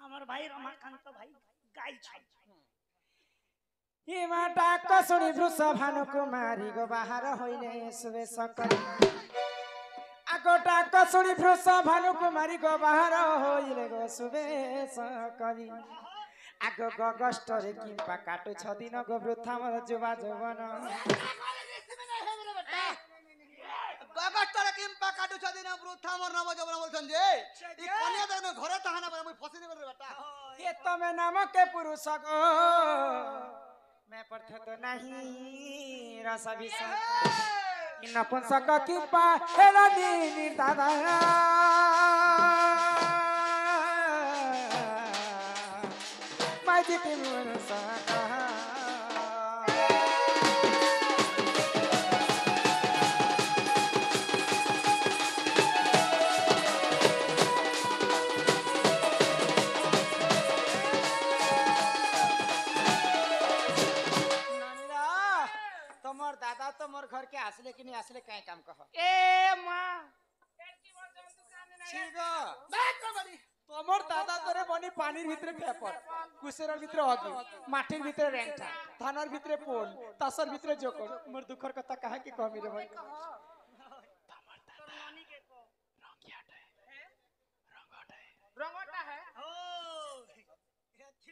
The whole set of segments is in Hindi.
আমার ভাই রমাকান্ত ভাই গাইছে হিমাটা কসুনি বৃষভানু কুমারী গো বাহার হইলে সুবে সকল আগটা কসুনি বৃষভানু কুমারী গো বাহার হইলে গো সুবে সকল আগ গগষ্টরে কিংবা কাটু ছদিন গো বৃথা মর যুবা যৌবন গগষ্টরে কিংবা কাটু ছদিন বৃথা মর নব যৌবন বলছন যে ই কনিয়া দেন ঘরে তাহানা বলে মই ফসি দেব রে বেটা ये तमे नाम के पुरुष गो मैं पर्थ तो नहीं रस विष नपुंसक की पाहेला नी दादा माजी की मुरसा दादा तो मोर घर के आसले कि नहीं आसले काई काम कह ए मां छिगो तोमर दादा तोरे बनी पानीर भितरे फेपर कुसेरर भितरे अगी माटिर भितरे रेंटा धानर भितरे पोल तासर भितरे जोकर मोर दुखर कथा कहा कि कहमी रे भाई तोमर दादा मनी के को रंगियाटा है रंगोटा है ओ अच्छी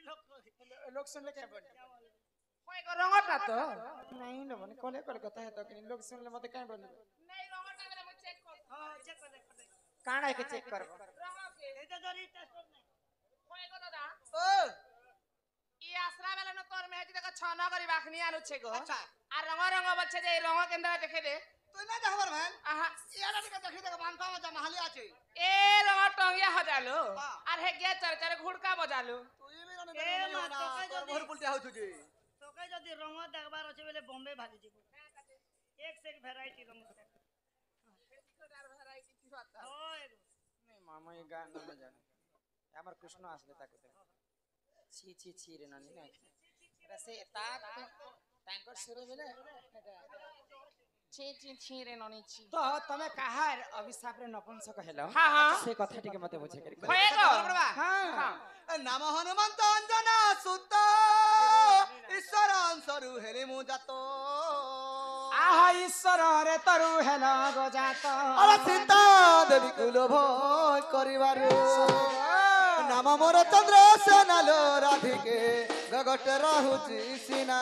लोग सुन ले क्या बोल कोई को रंगोटा तो नहीं लो बने कोले कोले कथा है तो कि लोग सुन ले मते काई बोले नहीं रंगोटा बेले मैं चेक कर हां चेक कर काना के चेक करबो रंगो के ए तो जरी टेस्ट नहीं कोई को दादा ओ ई आसरा बेले न तोर में हेती देखो छना करी बाखनी आनु छे गो अच्छा आ रंग बच्चे जे रंग केंद्र देखे दे তুই না যাবার ভাই आहा ইয়ারা দিকে দেখি দেখো বানপা মজা মাহালি আছে ए रंग टंगिया हजालो আর হে গে चर चर घुड़का बजालो তুই বি রানে মোর পুলটা হউ তুজি তোকে যদি রঙ দেখবার আছে বলে বম্বে ভাজি দিব এক से एक वैरायटी रंग नहीं मामा ये गाना न जाने हमर कृष्ण आसले ताको दे छी छी छी रे नानी ना रसे ता टैंकर शुरू भेले छी छी छी रे ननी छी तो तमे काहार अभिशाप रे नपुंसक हेलो हां हां से कथा टिके मते बुझे करी होएगो हां নাম হনুমন্ত অঞ্জনা সুত ঈশ্বর অংশরু হেলে মু যাত आहा ईश्वर रे तरु हेलो गो जात আরে সীতা দেবী কুল ভয় করিবারু নাম মোর চন্দ্র সেনালো রাধিকে গগট রহুচি সিনা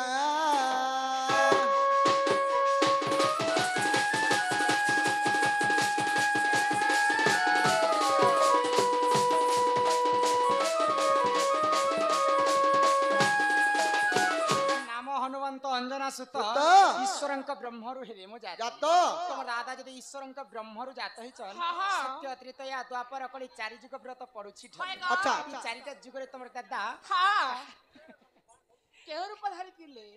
अंजना सुत ईश्वरंक ब्रह्मरु हेले मो जात जात तम दादा जदि ईश्वरंक ब्रह्मरु जात हि चल सत्य त्रेतया द्वापर कली चारि जुग व्रत पडुछि अच्छा ई चारिटा जुग रे तमर दादा हां केहु रूप धारी किले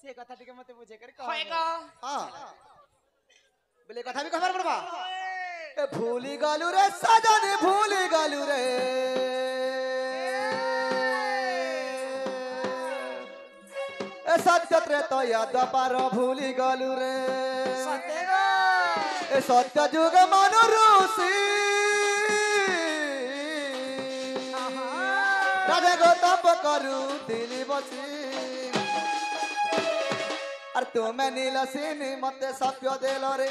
से कथा टिके मते बुझे कर कह होएगो हां बोले कथा भी खबर पड़बा ए भूली गलु रे सजनी भूली गलु रे सत्य त्रेतया द्वापर भूली गलु रे सतेगो ए सत्य जुग मनु ऋषि राधे गो तप करू दिली बसी और तुम्हें नीलसिनी मते सत्य देल रे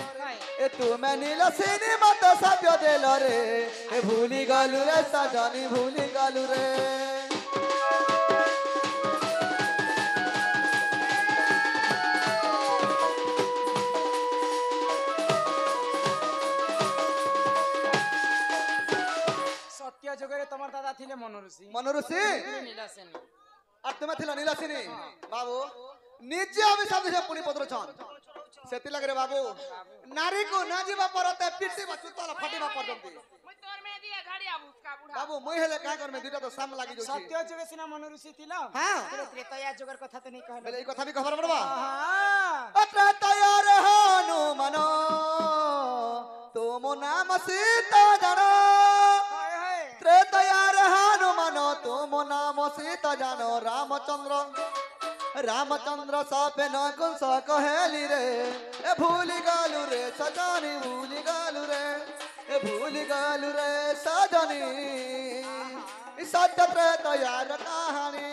ए तुम्हें नीलसिनी मते सत्य देल रे ए भूली गलु रे सजनी भूली गलु रे जगरे तमर दादा थिले मनोऋषि नीलासेन और तुम्हें थिला नीलासिनी बाबू निजे अभिशाप से पुनी पत्र छन सेति लगे रे बाबू नारी को ना जीवा परते पिटी बा सुतला फटीबा परदंती मैं तोर में दिया घड़ी अब उसका बुढ़ा बाबू मुई हेले का कर में दुटा तो साम लागि जोछि सत्य जुगे सिना मनोऋषि थिला हां त्रेतया जुगर कथा त नहीं कहले बोले ई कथा भी खबर पड़बा हां त्रेतया रे हनुमान तुम नाम सीता जानो त्रेतया रे हनुमान तुम नाम सीता जानो रामचंद्र सापे न कुंस कहेली रे ए भूली गालू रे सजनी भूली गालू रे ए भूली गालू रे सजनी सत्य त्रेतयार कहानी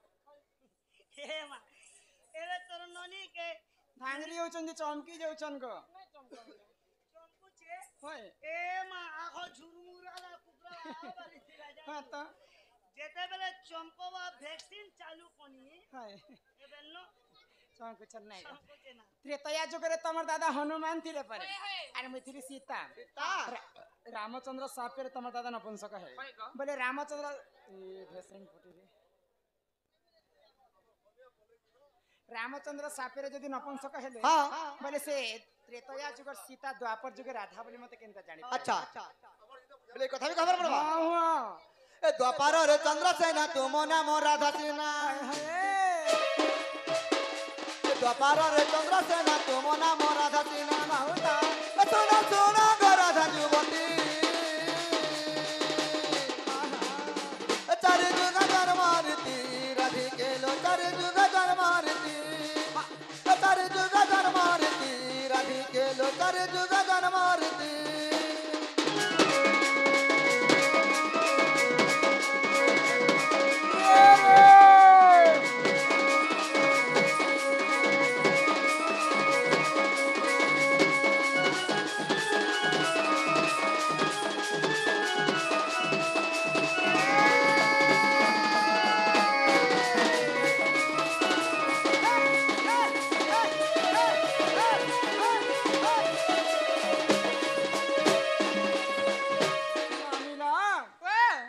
हे मा एबे तोर ननी के भांगरी होचन जे चमकी जाउछन गो चंपू छे होय ए मा आखो झुरमुराला कुकरा बाली राजा हां त जेते बेले चंपवा वैक्सीन चालू कोनी हाय एबे नो चमकु छन नाही गो चंपू छे ना त्रेतया जुगरे तमर दादा हनुमान थिले परे अरे मैं थिली सीता रामचंद्र सापेर तमर दादा नपुंसक है बोले रामचंद्र ए भेसरिंग फुटी रे रामचंद्र सापेर जदी नपुंसक हेले हाँ। बोले से त्रेतया जुगर सीता द्वापर जुगे राधा बोली मते केनता जानि अच्छा बोले कथा भी खबर पड़वा हां हां ए द्वापर रे चंद्रसेना तुम नाम राधा सेना ए द्वापर रे चंद्रसेना तुम नाम राधा सेना बहुता ए सुनो सुनो गो राधा युवती ए चारि जुग जन्मारती राधे केलो चारि जुग जन्मारती ए चारि जुग जन्मारती राधे केलो चारि जुग जन्मारती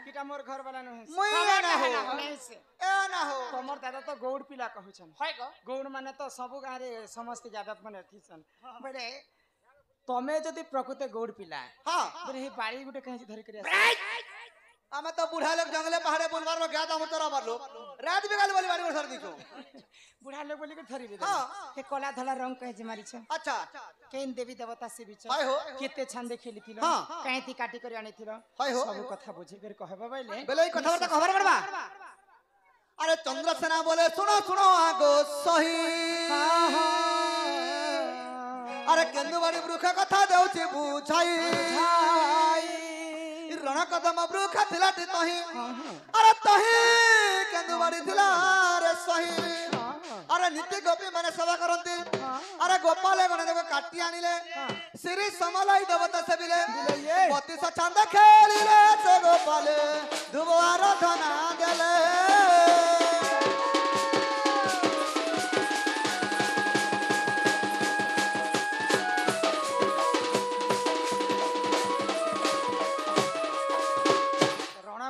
किटा मोर घर वाला न है मुई ना हो नहीं से ए ना हो तमर दादा तो गौड़ पिला कहउछन होय गो गौड़ माने तो सब गारे समस्त जादत माने थिसन बड़े तमे जदी प्रकृति गौड़ पिला हां बड़े हे बाड़ी गुटे कहीं धरि करिया आमे तो बुढ़ा लोग जंगले पहाड़े बुलवार में गया था हम तोरा मार लो रात बिगाल वाली बाड़ी में सर दिखो बुढ़ा लोग बोली के धरि दे हाँ। हे कला धला रंग कहीं जे मारी छ अच्छा केन देवी देवता से बिच हाय हो केते छांदे खेली थिलो हाँ। कहीं ती काटी कर आनी थिलो हाय हो सब कथा बुझी कर कहबा बैले बेले कथा वार्ता खबर पड़वा अरे चंद्रसेना बोले सुनो सुनो आगो सही अरे केंदुवाड़ी वृक्ष कथा देउछि बुझाई रण कदम वृक्ष थिलाटी तही अरे तही केंदुवाड़ी थिला रे सही अरे नित्य गोपी माने सेवा करंती अरे गोपाल गणे देखो काटी आनिले श्री समलाई देवता से बिले पति सचंद खेलिले से गोपाल धुबो आराधना देले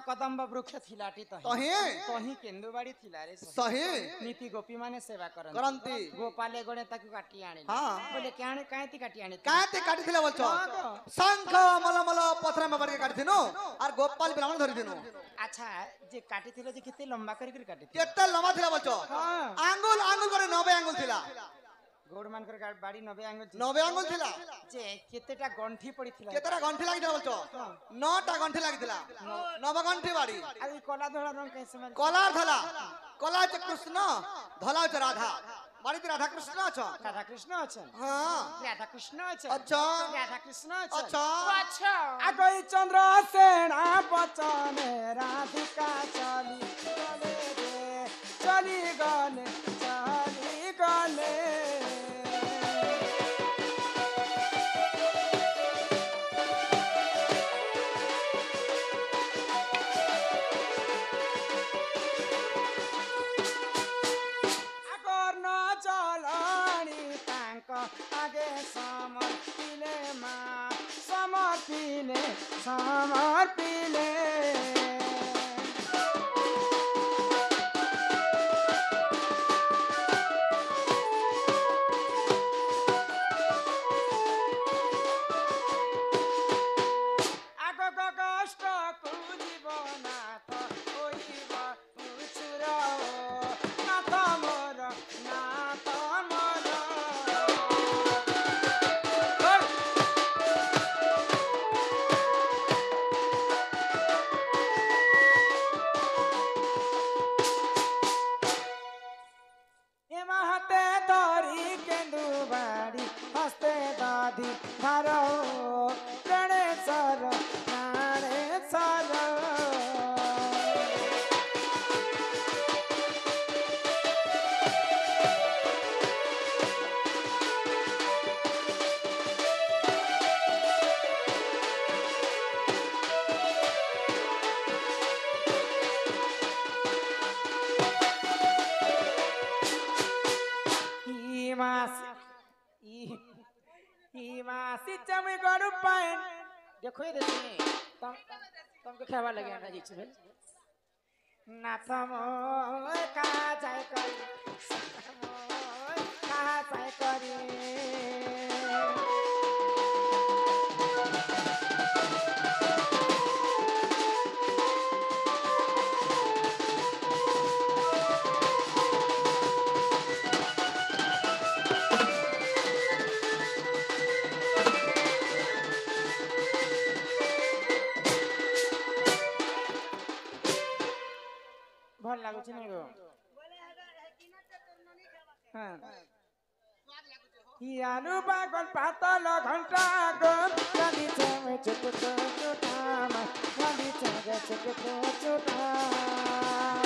कदम वृक्ष थिलाटी तही तही केंदुवाड़ी थिला रे सही नीति गोपी माने सेवा करंती गोपाले गणे ताकू काटी आनी हाँ। बोले काहे काहे काटी आनी काते काटी थिला बोलछो शंख मलमल पथरा में बरके काटी थिनो और गोपाल ब्राह्मण धरि थिनो अच्छा जे काटी थिलो जे किते लंबा करी कर काटी केते लंबा थिला बोलछो हाँ। आंगुल आंगुल करे 90 आंगुल थिला गोड़ मान कर बाड़ी 90 आंगुल 90 आंगुल थिला जे केतेटा गंठी पड़ी थिला केतरा गंठी लागि थिला बोलछो 9टा गंठी लागि थिला 9 गंठी बाड़ी अभी कला धोला रंग कैसे मारे कलार धला कला छ कृष्ण धला छ राधा बाड़ी त राधा कृष्ण छ राधा कृष्ण अछन हां राधा कृष्ण अछन अच्छा राधा कृष्ण अछन अच्छा अच्छा अगई चंद्र सेना बचन राधिका चली गले रे चली गले आगे समर्पिले मा समर्पिले समर्पिले देखो देखिए तुमको खेवा लगे ना जी ना तुम कहाँ जाए करी कहाँ जाए करी भल लागुछ नहीं गो बोले है कि ना तो नहीं खावा हां यानु बागन पातल घंटा गो गाली चमे चुप चुटाम गाली चमे चुप चुटाम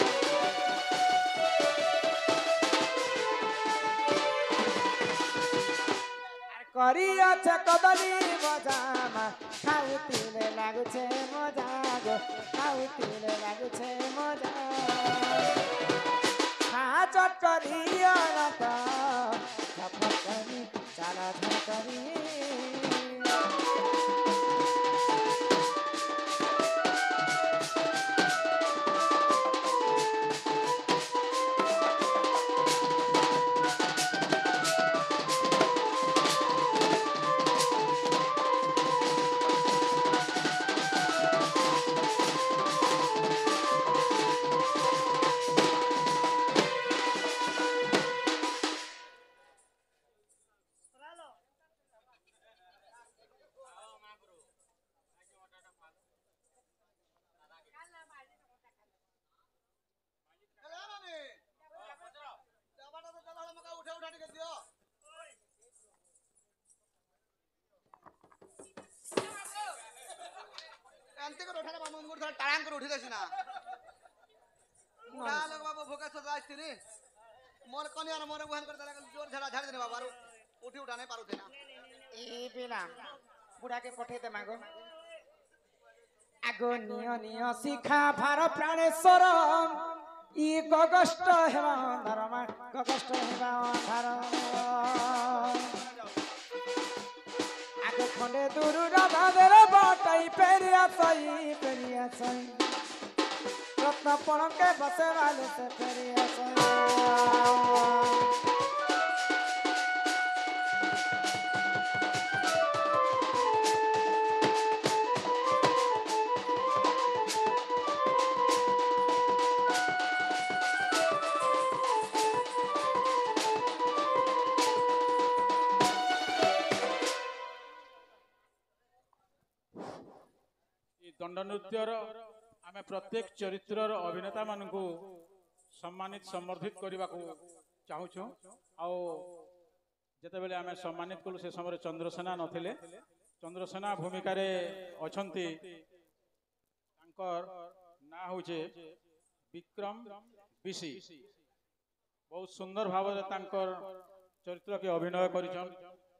करिया छ कदली बजामा खाउतिले लागुछे मजा गो खाउतिले लागुछे मजा चट करिया ना झपट करी चाला झकरी एंते को उठाले मामू को थोड़ा टांग कर उठी देसी ना उठा लग बाबू भूखा सो जाई थी मोर कनी और मोर बहन कर दला जोर झड़ा झाड़ देने बाबू उठी उठा नहीं पारु थे ना ए बेला बुढ़ा के पठे दे मागो आगो नियो नियो शिखा भार प्राणेश्वर ई गगष्ट हेवा धर्मा गगष्ट हेवा धार आगो खंडे दूर राधा देर बाटाई पेरिया सई रत्न पणके बसे वाले से पेरिया सई दंड नृत्यर आमे प्रत्येक चरित्रर अभिनेता मानकु सम्मानित समर्थित करने को चाहूँ आउ जिते बेले आमे सम्मानित कलु से समय चंद्रसेना नथिले चंद्रसेना भूमिका रे अछंती ना होचे विक्रम बिशी बहुत सुंदर भाव चरित्र के अभिनय करिछन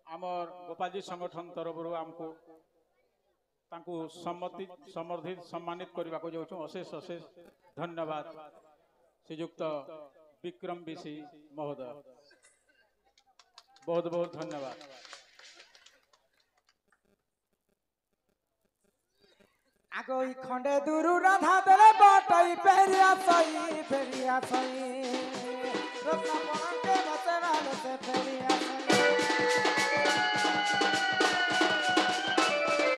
आमर गोपालजी संगठन तरफ आमको तांकु समर्थित सम्मानित करने को जाऊँ अशेष अशेष धन्यवाद श्रीयुक्त विक्रम बिशी महोदय बहुत बहुत धन्यवाद। আগই খণ্ডে দুরু রাধা দেলে বটাই পেরিয়া সই রত্ন পরাকে বসে ভালো সে